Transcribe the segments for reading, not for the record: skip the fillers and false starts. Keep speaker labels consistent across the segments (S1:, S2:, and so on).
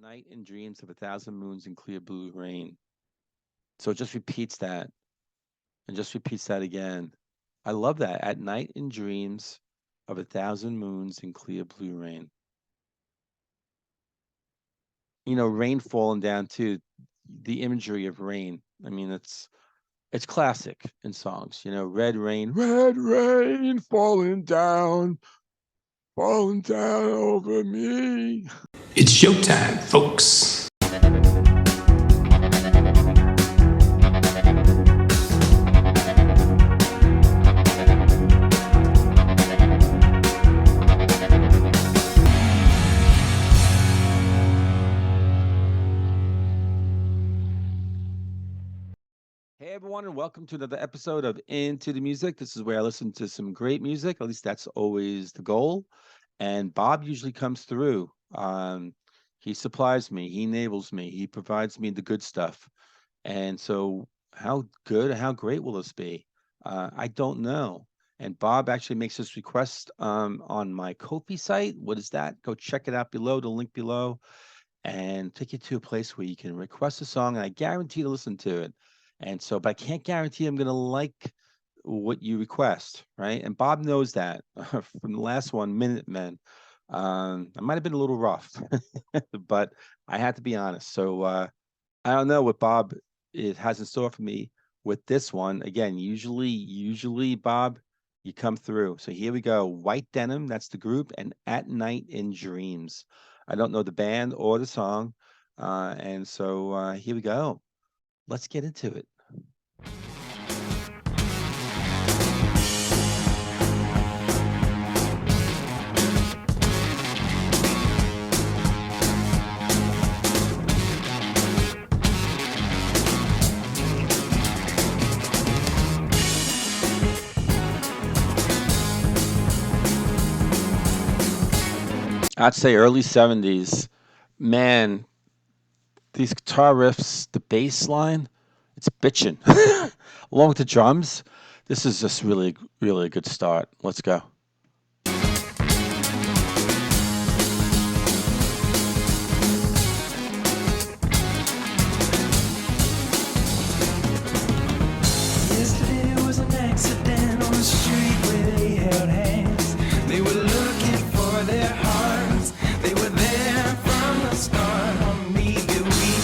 S1: night in dreams of a thousand moons and clear blue rain. So it just repeats that and just repeats that again. I love that. At night in dreams of a thousand moons and clear blue rain. Rain falling down too. The imagery of rain. I mean, it's classic in songs. Red rain falling down over me.
S2: It's showtime, folks.
S1: Hey everyone, and welcome to another episode of Into the Music. This is where I listen to some great music. At least that's always the goal. And Bob usually comes through. He supplies me, he enables me, he provides me the good stuff. And so, how good, how great will this be? I don't know. And Bob actually makes this request on my Ko-fi site. What is that? Go check it out below, the link below, and take you to a place where you can request a song, and I guarantee to listen to it. And so, but I can't guarantee I'm going to like what you request, right? And Bob knows that from the last one, Minute Men. I might have been a little rough, but I had to be honest. So I don't know what Bob it has in store for me with this one. Again, usually, Bob, you come through. So here we go. White Denim, that's the group, and At Night in Dreams. I don't know the band or the song. And so here we go. Let's get into it. I'd say early 70s. Man, these guitar riffs, the bass line, it's bitchin'. Along with the drums, this is just really, really a good start. Let's go.
S3: Yesterday was an accident on the street where they held hands. They were looking for their hearts. They were there from the start. Or maybe we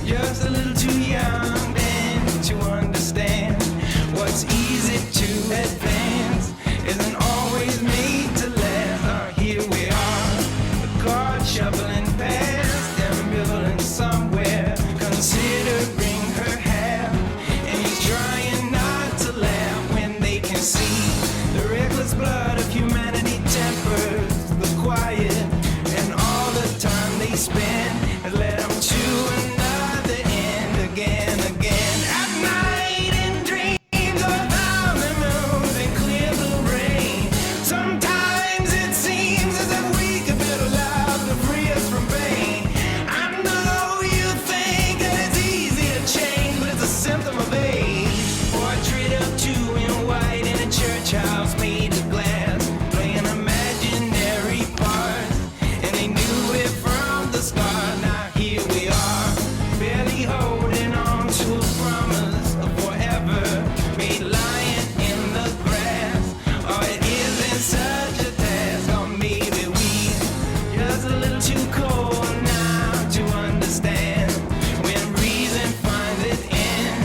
S3: just a little too young then to understand what's easy to advance isn't always made to last. Here we are, the card shuffling past, ambivalent somewhere, considering her half, and he's trying not to laugh when they can see the reckless blood of humanity tempers the quiet, and all the time they spend has led them to another end again. At night in dreams of a thousand moons and clear blue rain, sometimes it seems as if we could build a life to free us from pain. I know you think that it's easy to change, but it's a symptom of age. Portrait of two in white in a church house made of glass, playing imaginary parts, and they knew it from the start. Now here we are, barely holding on to a promise of forever, made lying in the grass. Oh, it isn't such a task, or maybe we just a little too cold now to understand when reason finds its end,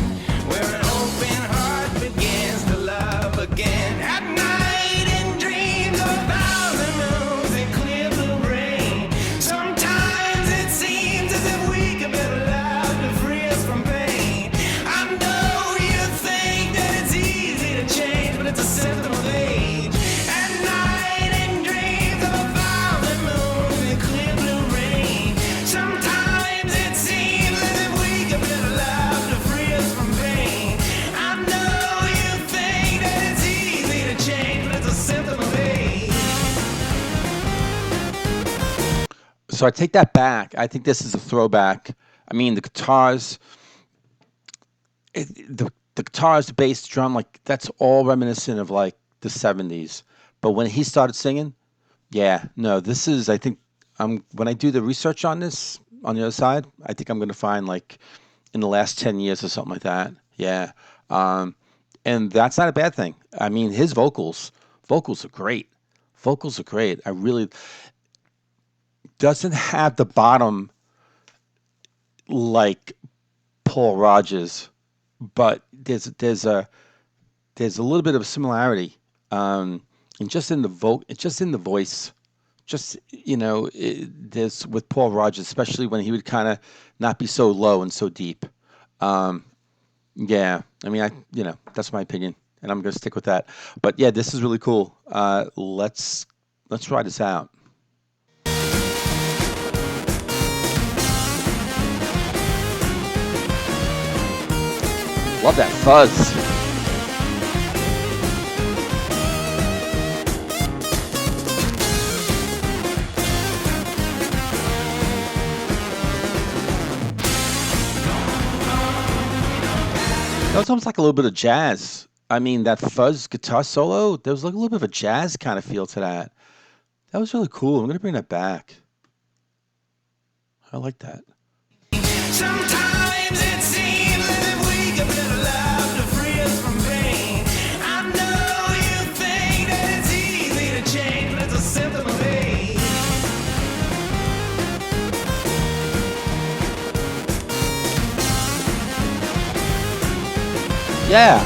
S3: where an open heart begins to love again. At night in dreams of a thousand moons and clear blue rain, sometimes it seems as if we could build a life to free us from pain. I know you think that it's easy to change, but it's a symptom of age. At night in dreams of a thousand moons and clear blue rain, sometimes it seems as if we could build a life to free us from pain. I know you think that it's easy to change, but it's a symptom of age.
S1: So I take that back. I think this is a throwback. I mean, the guitars, the guitars, the bass, the drum, like that's all reminiscent of like the 70s. But when he started singing, yeah, no, this is, I think, when I do the research on this, on the other side. I think I'm gonna find like in the last 10 years or something like that. Yeah. Um, and that's not a bad thing. I mean, his vocals are great. Vocals are great. I really doesn't have the bottom like Paul Rogers, but there's a little bit of a similarity. And just in the voice, just there's with Paul Rogers, especially when he would kind of not be so low and so deep. Um, yeah, I mean, that's my opinion, and I'm gonna stick with that. But yeah, this is really cool. Let's try this out. Love that fuzz. That was almost like a little bit of jazz. I mean, that fuzz guitar solo, there was like a little bit of a jazz kind of feel to that. That was really cool. I'm gonna bring that back. I like that.
S3: Sometimes it seems as if we could better love to free us from pain. I know you think that it's easy to change, but it's a symptom of age.
S1: Yeah.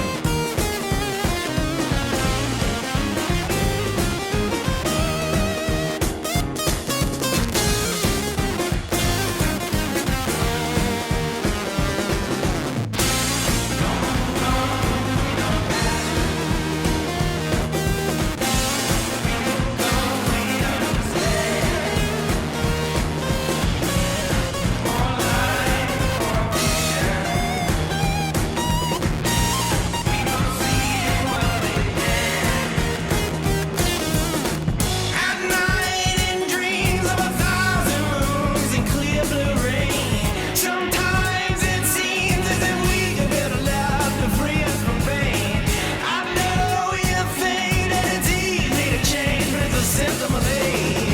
S3: At night in dreams of 1,000 moons and clear blue rain. Sometimes it seems as if we could better love to free us from pain. I know you think that it's easy to change, but it's a symptom of age.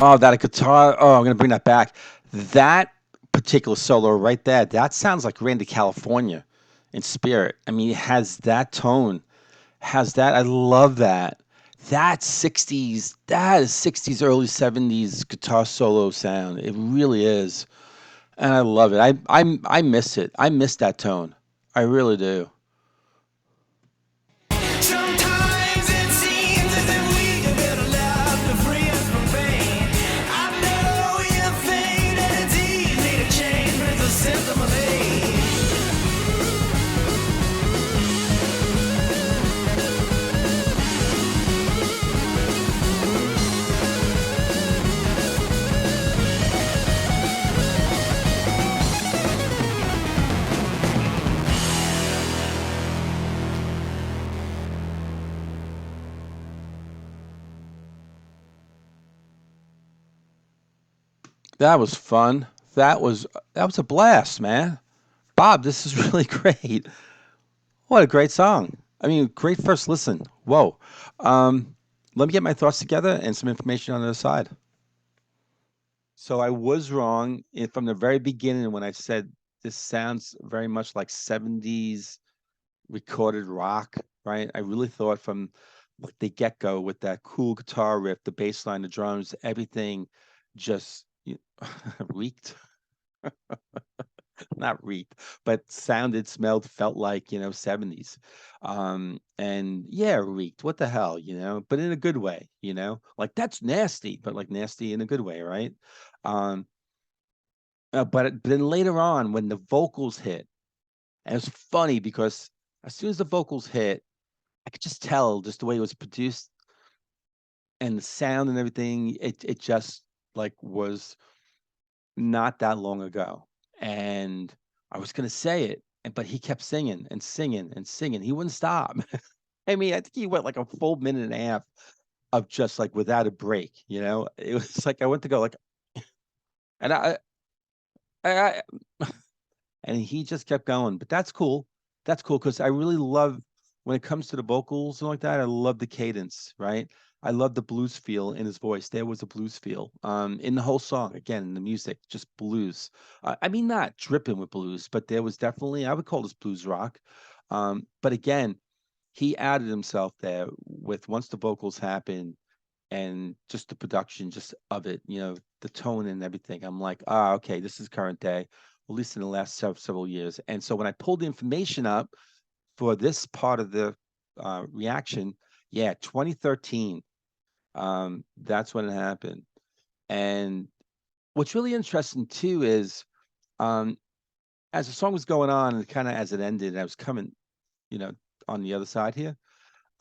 S1: Oh, that guitar. Oh, I'm gonna bring that back. That particular solo right there, that sounds like Randy California in spirit. I mean, it has that tone, has that. I love that. That is 60s, early 70s guitar solo sound. It really is. And I love it. I miss it. I miss that tone. I really do.
S3: Sometimes it seems as if we could better love to free us from pain. I know you think that it's easy to change, but it's a symptom of age.
S1: That was fun. That was a blast, man. Bob, this is really great. What a great song. I mean, great first listen. Whoa. Um, Let me get my thoughts together and some information on the other side. So I was wrong from the very beginning when I said this sounds very much like 70s recorded rock, right? I really thought from like the get-go with that cool guitar riff, the bass line, the drums, everything just reeked, not reeked, but sounded, smelled, felt like, 70s. And yeah, reeked. What the hell, but in a good way, like that's nasty, but like nasty in a good way, right? Um, but then later on, when the vocals hit, and it's funny because as soon as the vocals hit, I could just tell just the way it was produced and the sound and everything. It just like was not that long ago, and I was gonna say it, but he kept singing and singing and singing. He wouldn't stop. I mean, I think he went like a full minute and a half of just like without a break. It was like I went to go like, and I, and he just kept going. But that's cool. That's cool because I really love when it comes to the vocals and like that. I love the cadence, right? I love the blues feel in his voice. There was a blues feel in the whole song. Again, in the music, just blues. I mean, not dripping with blues, but there was definitely I would call this blues rock. But again, he added himself there with once the vocals happened and just the production just of it, the tone and everything. I'm like, okay, this is current day, at least in the last several years. And so when I pulled the information up for this part of the reaction, yeah, 2013, that's when it happened. And what's really interesting too is um, as the song was going on and kind of as it ended, I was coming, you know, on the other side here.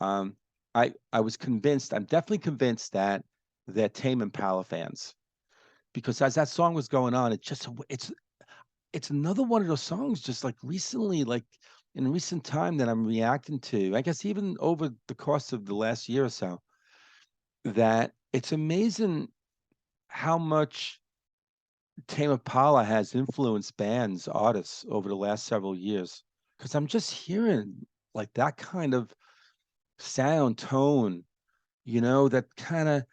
S1: Um, I was convinced. I'm definitely convinced that they're Tame Impala fans because as that song was going on, it's another one of those songs just like recently, like in recent time that I'm reacting to. I guess even over the course of the last year or so, that it's amazing how much Tame Impala has influenced bands, artists over the last several years. Because I'm just hearing like that kind of sound, tone, that kind of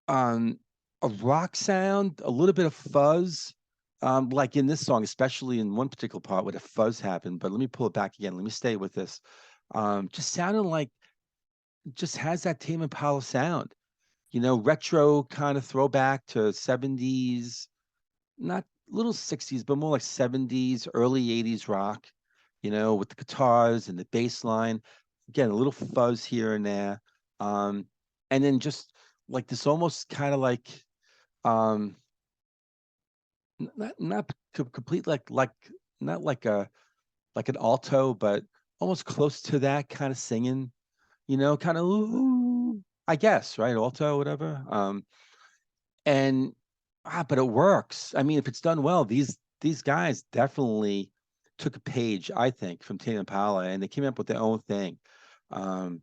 S1: a rock sound, a little bit of fuzz. Like in this song, especially in one particular part where the fuzz happened, but let me pull it back again. Let me stay with this. Just sounding like just has that Tame Impala sound, retro kind of throwback to 70s, not little 60s, but more like 70s, early 80s rock, with the guitars and the bass line. Again, a little fuzz here and there. Um, and then just like this almost kind of like um not complete like not like a like an alto, but almost close to that kind of singing, kind of I guess, right? Alto, whatever. And but it works. I mean, if it's done well, these guys definitely took a page, I think, from Tame Impala, and they came up with their own thing. Um,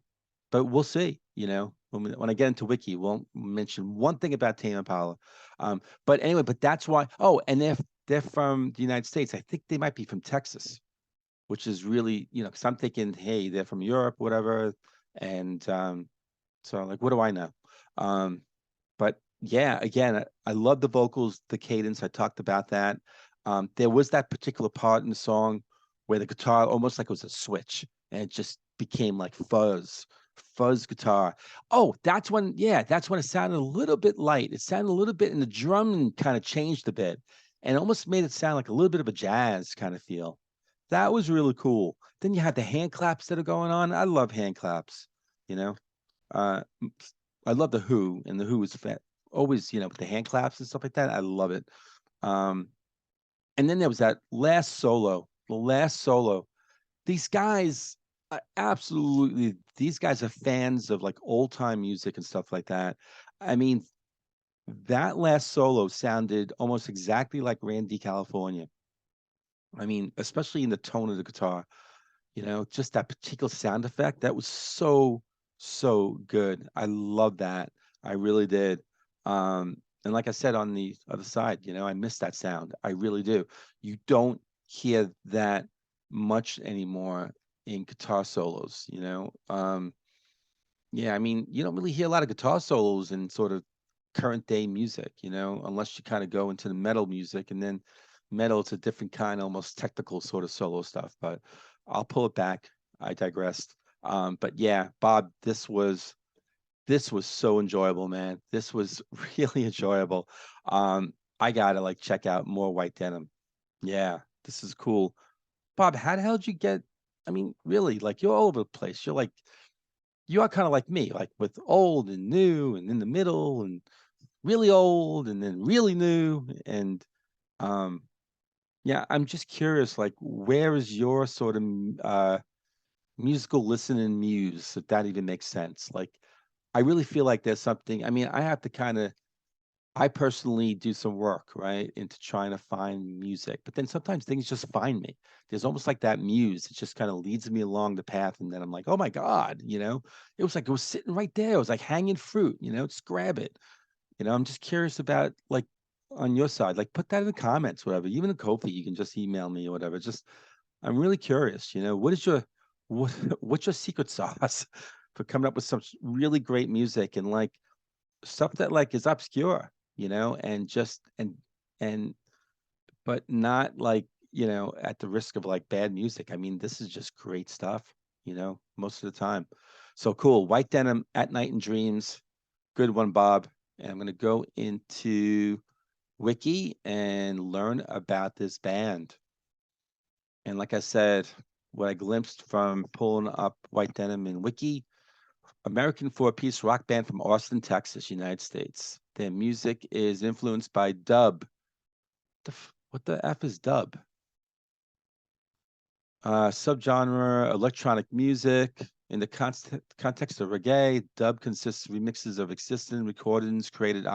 S1: but we'll see. When I get into Wiki, we'll mention one thing about Tame Impala. But anyway, but that's why. Oh, and if they're from the United States, I think they might be from Texas, which is really, because I'm thinking, hey, they're from Europe, whatever, and so like, what do I know? Um, but yeah, again, I love the vocals, the cadence. I talked about that. There was that particular part in the song where the guitar almost like it was a switch and it just became like fuzz guitar. Oh, that's when it sounded a little bit light. It sounded a little bit, and the drum kind of changed a bit and almost made it sound like a little bit of a jazz kind of feel. That was really cool. Then you had the hand claps that are going on. I love hand claps, you know. Uh, I love the Who, and the Who is always, with the hand claps and stuff like that. I love it. Um, and then there was that last solo, the last solo. These guys, absolutely, these guys are fans of like old time music and stuff like that. I mean, that last solo sounded almost exactly like Randy California. I mean, especially in the tone of the guitar. Just that particular sound effect, that was so good. I love that. I really did. And like I said on the other side, I miss that sound. I really do. You don't hear that much anymore in guitar solos, yeah, I mean, you don't really hear a lot of guitar solos in sort of current day music, unless you kind of go into the metal music, and then metal, it's a different kind, almost technical sort of solo stuff. But I'll pull it back. I digressed. But yeah, Bob, this was so enjoyable, man. This was really enjoyable. I gotta like check out more White Denim. Yeah, this is cool. Bob, how the hell did you get? I mean, really, like you're all over the place. You are kind of like me, like with old and new and in the middle and really old and then really new. And um, yeah, I'm just curious, like, where is your sort of musical listening muse, if that even makes sense? Like, I really feel like there's something. I mean, I personally do some work, right, into trying to find music, but then sometimes things just find me. There's almost like that muse. It just kind of leads me along the path, and then I'm like, oh my God, it was like it was sitting right there. It was like hanging fruit, just grab it. I'm just curious about like on your side? Like, put that in the comments, whatever. Even in Kofi, you can just email me or whatever. Just, I'm really curious. What is your what what's your secret sauce for coming up with some really great music and like stuff that like is obscure, and just and but not like at the risk of like bad music. I mean, this is just great stuff, most of the time. So cool. White Denim, At Night and Dreams. Good one, Bob. And I'm going to go into Wiki and learn about this band. And like I said, what I glimpsed from pulling up White Denim in Wiki, American four-piece rock band from Austin, Texas, United States. Their music is influenced by dub. What the F is dub? Subgenre electronic music. In the context of reggae, dub consists of remixes of existing recordings created.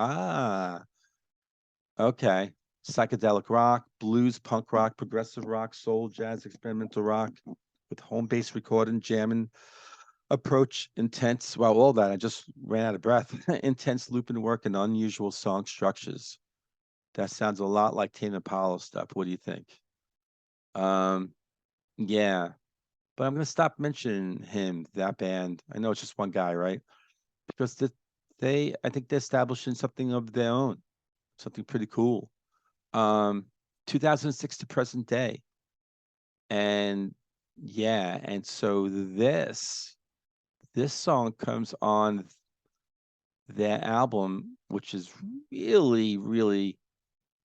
S1: Okay. Psychedelic rock, blues, punk rock, progressive rock, soul, jazz, experimental rock with home-based recording, jamming approach, intense. Well, all that. I just ran out of breath. Intense looping work and unusual song structures. That sounds a lot like Tame Impala stuff. What do you think? Yeah, but I'm gonna stop mentioning that band. I know it's just one guy, right? Because I think they're establishing something of their own, something pretty cool. Um, 2006 to present day, and yeah, and so this song comes on their album, which is really, really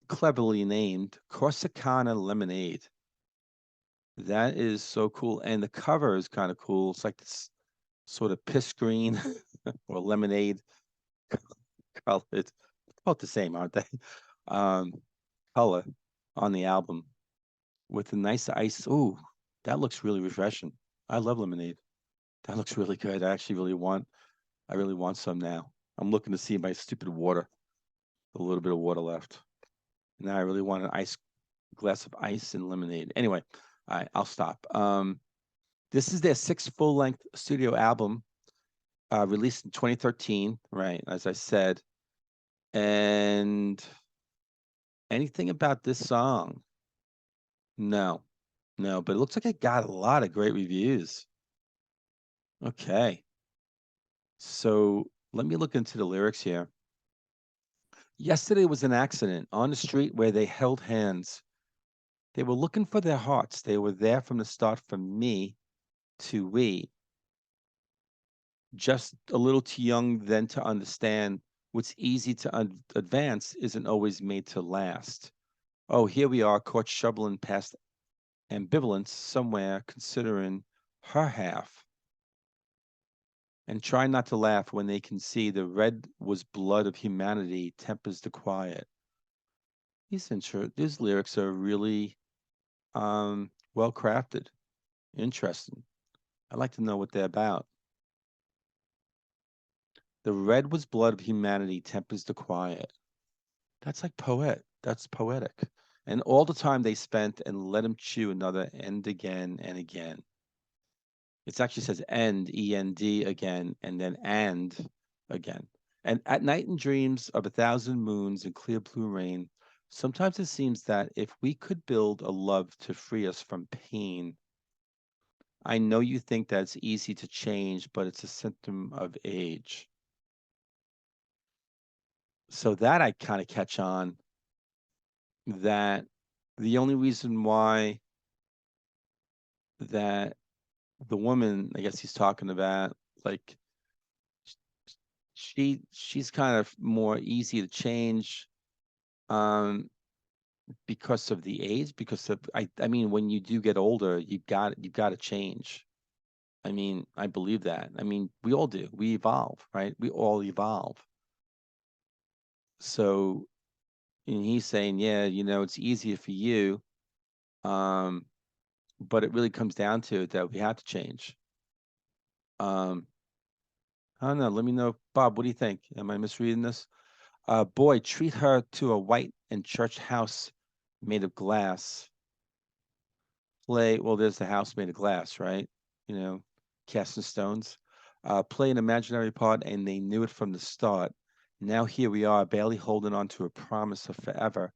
S1: cleverly named Corsicana Lemonade. That is so cool. And the cover is kind of cool. It's like this sort of piss green or lemonade color. It's about the same, aren't they? Um, color on the album with a nice ice. Ooh, that looks really refreshing. I love lemonade. That looks really good. I really want some now. I'm looking to see my stupid water, a little bit of water left. Now I really want an ice glass of ice and lemonade. Anyway, all right, I'll stop. This is their sixth full-length studio album, released in 2013, right, as I said. And anything about this song? No, no, but it looks like it got a lot of great reviews. Okay, so let me look into the lyrics here. Yesterday was an accident on the street where they held hands. They were looking for their hearts. They were there from the start, from me to we. Just a little too young then to understand what's easy to advance isn't always made to last. Oh, here we are caught shoveling past ambivalence somewhere, considering her half. And try not to laugh when they can see the red was blood of humanity tempers the quiet. These lyrics are really well crafted, interesting. I'd like to know what they're about. The red was blood of humanity tempers the quiet. That's like That's poetic. And all the time they spent and let him chew another end again and again. It actually says end, E-N-D again, and then and again. And at night in dreams of a thousand moons and clear blue rain, sometimes it seems that if we could build a love to free us from pain, I know you think that it's easy to change, but it's a symptom of age. So that I kind of catch on that the only reason why that the woman, I guess he's talking about, like she's kind of more easy to change um because of the age, because of I mean when you do get older, you got to change. I mean, I believe that. I mean, we all do. We evolve, right? We all evolve. So, and he's saying, yeah, it's easier for you, um, but it really comes down to it that we have to change. Um, I don't know. Let me know, Bob. What do you think? Am I misreading this? Boy, treat her to a white and church house made of glass. Well, there's the house made of glass, right? You cast in stones. Play an imaginary part, and they knew it from the start. Now here we are, barely holding on to a promise of forever,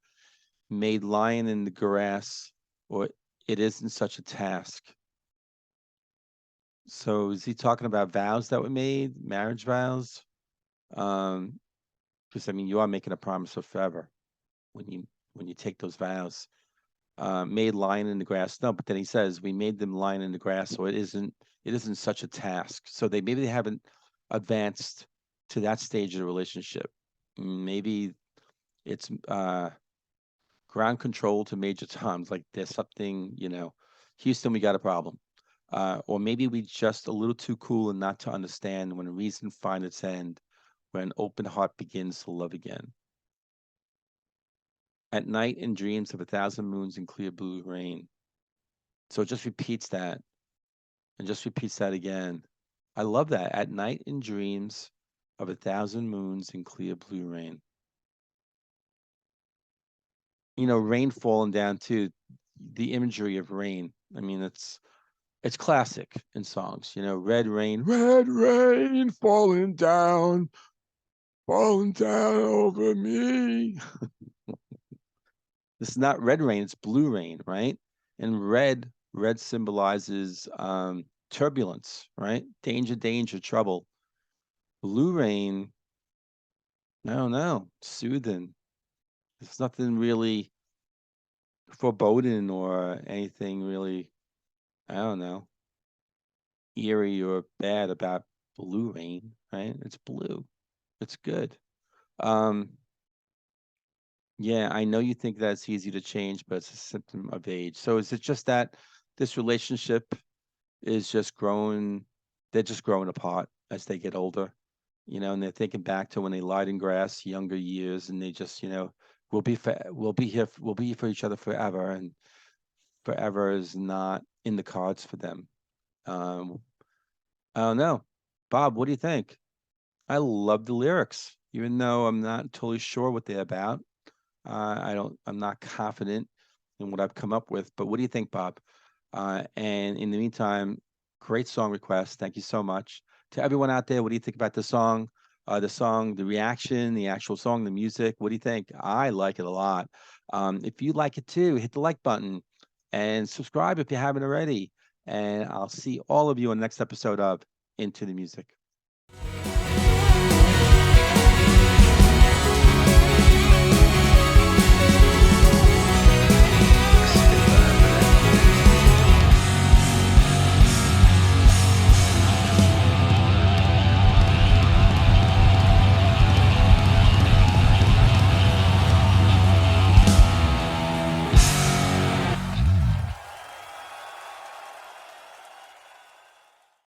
S1: made lying in the grass, or it isn't such a task. So is he talking about vows that were made, marriage vows? Um, because I mean, you are making a promise of forever when you take those vows. Made lying in the grass. No, but then he says we made them lying in the grass, so it isn't such a task. So maybe they haven't advanced to that stage of the relationship. Maybe it's ground control to Major Tom's. Like there's something, Houston, we got a problem. Or maybe we just a little too cool and not to understand when reason finds its end, when an open heart begins to love again. At night in dreams of 1,000 moons in clear blue rain. So it just repeats that and just repeats that again. I love that. At night in dreams of 1,000 moons in clear blue rain. Rain falling down too. The imagery of rain. I mean, it's classic in songs. Red rain falling down over me. This is not red rain, it's blue rain, right? And red symbolizes turbulence, right? Danger, trouble. Blue rain, no, soothing. There's nothing really foreboding or anything really, I don't know, eerie or bad about blue rain, right? It's blue. It's good. Um, yeah, I know you think that's easy to change, but it's a symptom of age. So is it just that this relationship is just growing, they're just growing apart as they get older, and they're thinking back to when they lied in grass, younger years, and they just, we'll be here for each other forever, and forever is not in the cards for them. Um, I don't know. Bob, what do you think? I love the lyrics, even though I'm not totally sure what they're about. I'm not confident in what I've come up with, but what do you think, Bob? And in the meantime, great song request. Thank you so much. To everyone out there, what do you think about the song? The reaction, the actual song, the music. What do you think? I like it a lot. If you like it too, hit the like button and subscribe if you haven't already. And I'll see all of you on the next episode of Into the Music.